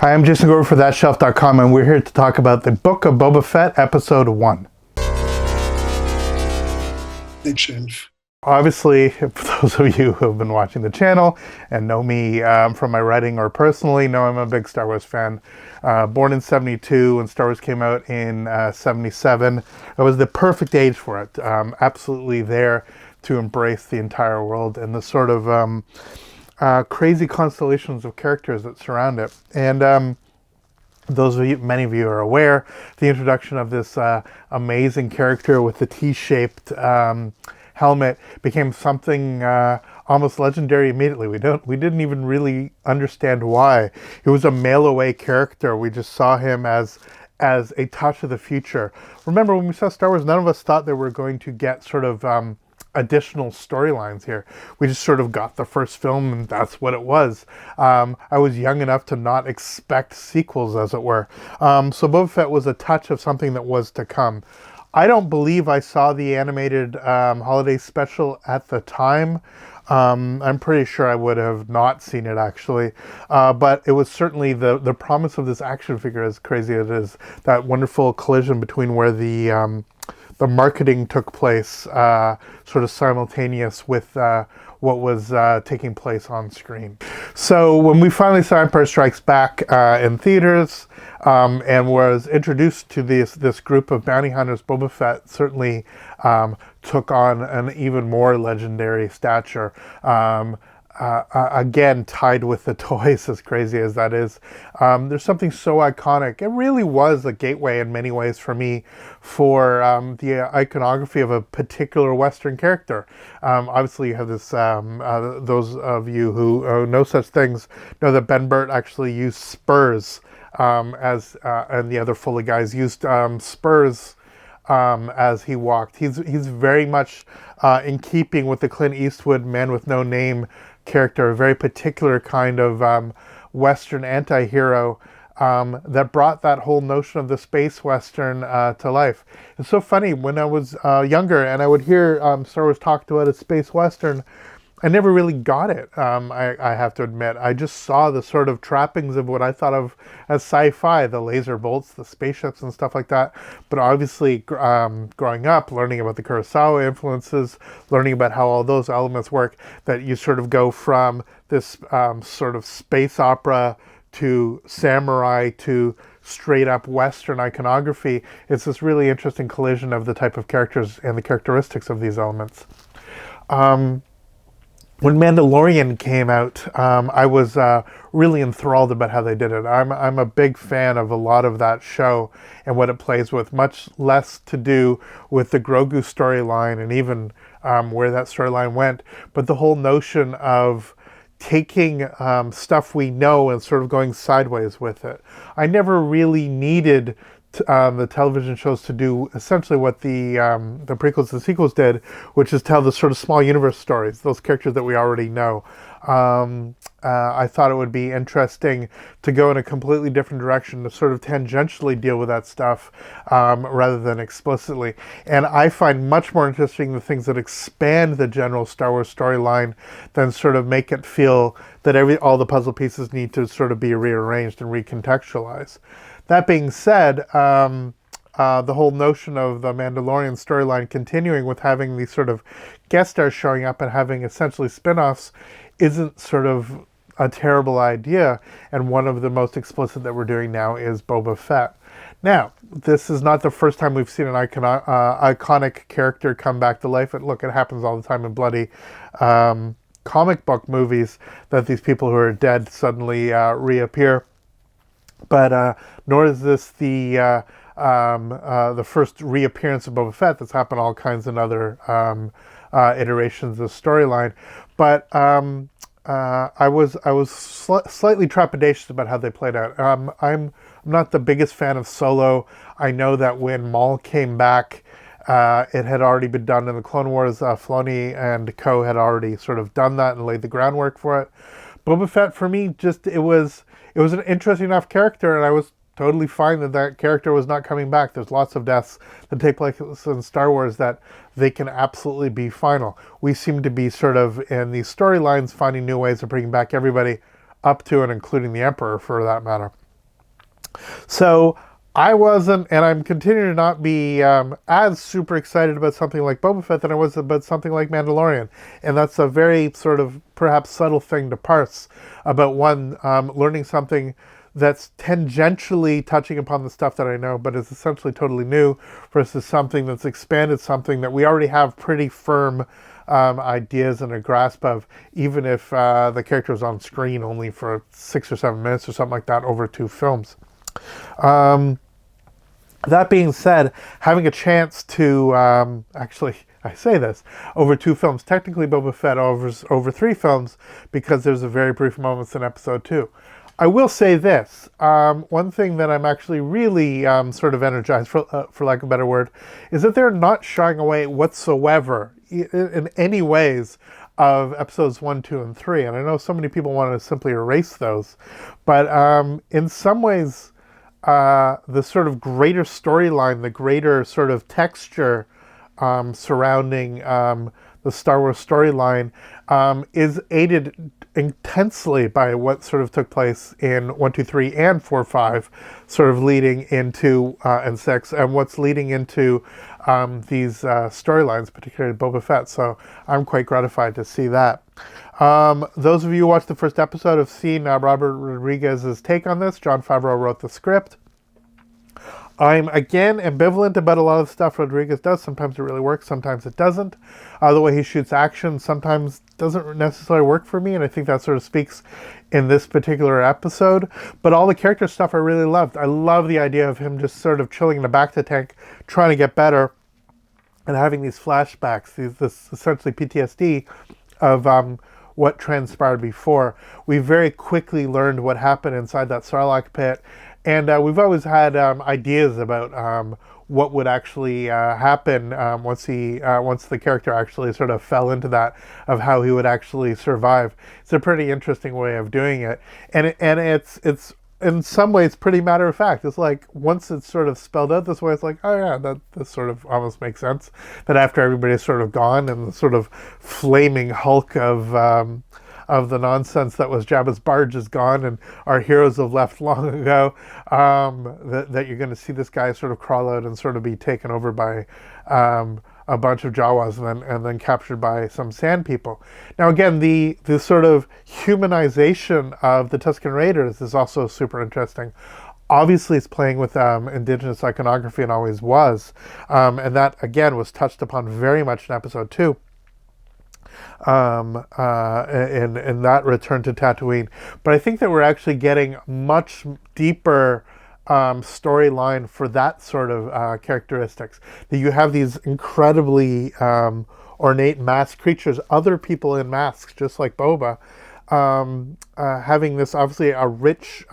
Hi, I'm Jason Grover for ThatShelf.com, and we're here to talk about the Book of Boba Fett, Episode 1. Big change. Obviously, for those of you who have been watching the channel and know me from my writing or personally, know I'm a big Star Wars fan. Born in 72, when Star Wars came out in 77. It was the perfect age for it. Absolutely there to embrace the entire world and the sort of crazy constellations of characters that surround it. And those of you, many of you are aware, the introduction of this amazing character with the T-shaped helmet became something almost legendary immediately. We didn't even really understand why. It was a mail-away character. We just saw him as a touch of the future. Remember, when we saw Star Wars, none of us thought that we were going to get sort of additional storylines here. We just sort of got the first film, and that's what it was. I was young enough to not expect sequels, as it were. So Boba Fett was a touch of something that was to come. I don't believe I saw the animated holiday special at the time. I'm pretty sure I would have not seen it, actually. But it was certainly the promise of this action figure, as crazy as it is, that wonderful collision between where the marketing took place sort of simultaneous with what was taking place on screen. So when we finally saw Empire Strikes Back in theaters and was introduced to this group of bounty hunters, Boba Fett certainly took on an even more legendary stature. Again, tied with the toys, as crazy as that is. There's something so iconic. It really was a gateway in many ways for me for the iconography of a particular Western character. Obviously, you have this, those of you who know such things know that Ben Burt actually used spurs and the other Foley guys used spurs as he walked. He's very much in keeping with the Clint Eastwood Man with No Name character, a very particular kind of Western anti-hero that brought that whole notion of the space Western to life. It's so funny, when I was younger and I would hear Star Wars talked about a space Western, I never really got it, I have to admit. I just saw the sort of trappings of what I thought of as sci-fi, the laser bolts, the spaceships and stuff like that. But obviously, growing up, learning about the Kurosawa influences, learning about how all those elements work, that you sort of go from this sort of space opera to samurai to straight up Western iconography. It's this really interesting collision of the type of characters and the characteristics of these elements. When Mandalorian came out, I was really enthralled about how they did it. I'm a big fan of a lot of that show and what it plays with, much less to do with the Grogu storyline and even where that storyline went, but the whole notion of taking stuff we know and sort of going sideways with it. I never really needed the television shows to do essentially what the prequels and sequels did, which is tell the sort of small universe stories, those characters that we already know. I thought it would be interesting to go in a completely different direction, to sort of tangentially deal with that stuff rather than explicitly. And I find much more interesting the things that expand the general Star Wars storyline than sort of make it feel that all the puzzle pieces need to sort of be rearranged and recontextualized. That being said, the whole notion of the Mandalorian storyline continuing with having these sort of guest stars showing up and having essentially spin-offs isn't sort of a terrible idea, and one of the most explicit that we're doing now is Boba Fett. Now, this is not the first time we've seen an iconic character come back to life. And look, it happens all the time in bloody comic book movies that these people who are dead suddenly reappear. But nor is this the first reappearance of Boba Fett. That's happened all kinds of other iterations of the storyline. But I was slightly trepidatious about how they played out. I'm not the biggest fan of Solo. I know that when Maul came back, it had already been done in the Clone Wars. Filoni and co had already sort of done that and laid the groundwork for it. Boba Fett, for me, just it was an interesting enough character, and I was totally fine that character was not coming back. There's lots of deaths that take place in Star Wars that they can absolutely be final. We seem to be sort of in these storylines finding new ways of bringing back everybody, up to and including the Emperor, for that matter. So I wasn't, and I'm continuing to not be as super excited about something like Boba Fett than I was about something like Mandalorian. And that's a very sort of perhaps subtle thing to parse about one learning something that's tangentially touching upon the stuff that I know, but is essentially totally new versus something that's expanded something that we already have pretty firm ideas and a grasp of, even if the character was on screen only for 6 or 7 minutes or something like that over 2 films. Um, that being said, having a chance to actually, I say this over 2 films, technically Boba Fett over 3 films because there's a very brief moments in episode 2. I will say this: one thing that I'm actually really sort of energized, for lack of a better word, is that they're not shying away whatsoever in any ways of episodes 1, 2, and 3. And I know so many people want to simply erase those, but in some ways, the sort of greater storyline, the greater sort of texture surrounding the Star Wars storyline is aided intensely by what sort of took place in 1, 2, 3, and 4, 5, sort of leading into and 6, and what's leading into these storylines, particularly Boba Fett. So I'm quite gratified to see that. Those of you who watched the first episode have seen Robert Rodriguez's take on this. Jon Favreau wrote the script. I'm, again, ambivalent about a lot of the stuff Rodriguez does. Sometimes it really works, sometimes it doesn't. The way he shoots action sometimes doesn't necessarily work for me, and I think that sort of speaks in this particular episode. But all the character stuff I really loved. I love the idea of him just sort of chilling in the back of the tank, trying to get better, and having these flashbacks, this essentially PTSD of what transpired before. We very quickly learned what happened inside that Sarlacc pit, and we've always had ideas about what would actually happen once the character actually sort of fell into that, of how he would actually survive. It's a pretty interesting way of doing it, and it's in some ways pretty matter of fact. It's like once it's sort of spelled out this way, it's like, oh yeah, that sort of almost makes sense. That after everybody's sort of gone and the sort of flaming hulk of the nonsense that was Jabba's barge is gone and our heroes have left long ago, that you're going to see this guy sort of crawl out and sort of be taken over by a bunch of Jawas and then captured by some sand people. Now again, the sort of humanization of the Tusken Raiders is also super interesting. Obviously, it's playing with indigenous iconography and always was, and that again was touched upon very much in episode 2. In that return to Tatooine. But I think that we're actually getting much deeper storyline for that sort of characteristics. That you have these incredibly ornate masked creatures, other people in masks, just like Boba, having this obviously a rich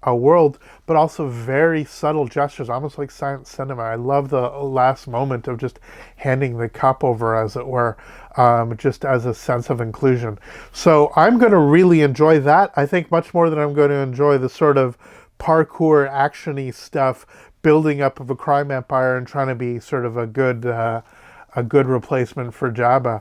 a world, but also very subtle gestures, almost like science cinema. I love the last moment of just handing the cup over, as it were, just as a sense of inclusion. So I'm going to really enjoy that. I think much more than I'm going to enjoy the sort of parkour action-y stuff, building up of a crime empire and trying to be sort of a good replacement for Jabba.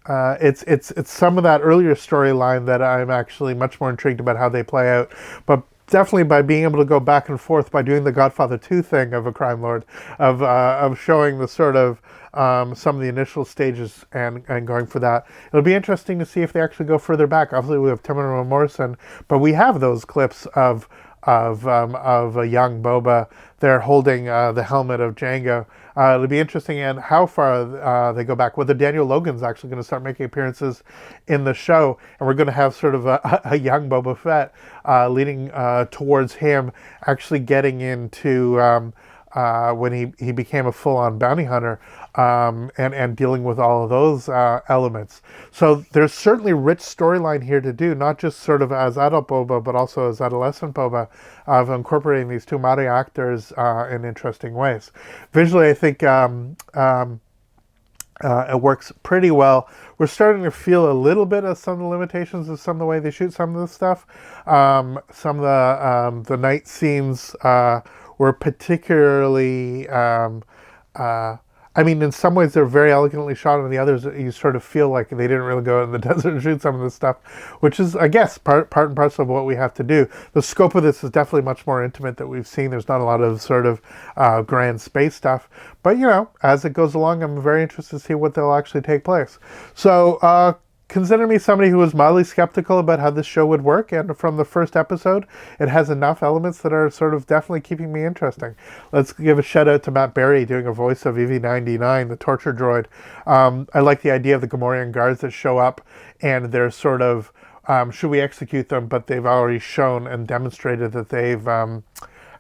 It's some of that earlier storyline that I'm actually much more intrigued about how they play out. But definitely by being able to go back and forth, by doing the Godfather 2 thing of a crime lord, of showing the sort of some of the initial stages and going for that. It'll be interesting to see if they actually go further back. Obviously, we have Timon Morrison, but we have those clips of a young Boba there holding the helmet of Jango. It'll be interesting in how far they go back. Whether Daniel Logan's actually going to start making appearances in the show, and we're going to have sort of a young Boba Fett leading towards him actually getting into when he became a full-on bounty hunter, and dealing with all of those elements. So there's certainly rich storyline here to do, not just sort of as adult Boba, but also as adolescent Boba, of incorporating these two Māori actors in interesting ways. Visually, I think it works pretty well. We're starting to feel a little bit of some of the limitations of some of the way they shoot some of this stuff. Some of the night scenes were particularly I mean, in some ways they're very elegantly shot, and the others you sort of feel like they didn't really go out in the desert and shoot some of this stuff, which is, I guess, part and parcel of what we have to do. The scope of this is definitely much more intimate than we've seen. There's not a lot of sort of grand space stuff, but you know, as it goes along, I'm very interested to see what they'll actually take place. So, consider me somebody who was mildly skeptical about how this show would work, and from the first episode, it has enough elements that are sort of definitely keeping me interesting. Let's give a shout out to Matt Berry doing a voice of EV-99, the torture droid. I like the idea of the Gamorrean guards that show up, and they're sort of, should we execute them, but they've already shown and demonstrated that they've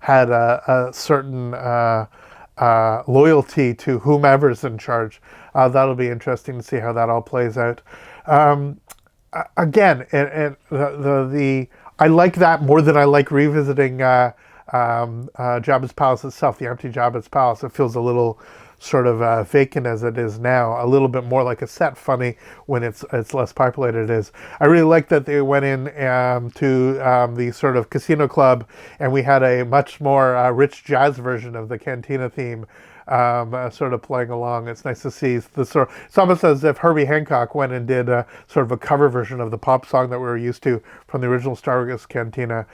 had a certain loyalty to whomever's in charge. That'll be interesting to see how that all plays out. Again, and I like that more than I like revisiting Jabba's palace itself, the empty Jabba's palace. It feels a little sort of vacant as it is now, a little bit more like a set funny when it's less populated it is. I really like that they went in to the sort of casino club, and we had a much more rich jazz version of the Cantina theme sort of playing along. It's nice to see the sort of, it's almost as if Herbie Hancock went and did sort of a cover version of the pop song that we were used to from the original Star Wars Cantina.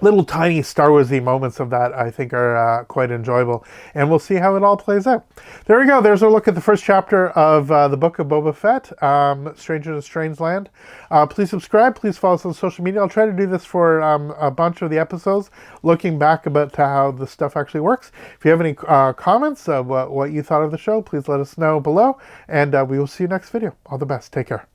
Little tiny Star Wars-y moments of that I think are quite enjoyable, and we'll see how it all plays out. There we go. There's our look at the first chapter of the Book of Boba Fett, Stranger in a Strange Land. Please subscribe. Please follow us on social media. I'll try to do this for a bunch of the episodes, looking back about how the stuff actually works. If you have any comments of what you thought of the show, please let us know below, and we will see you next video. All the best. Take care.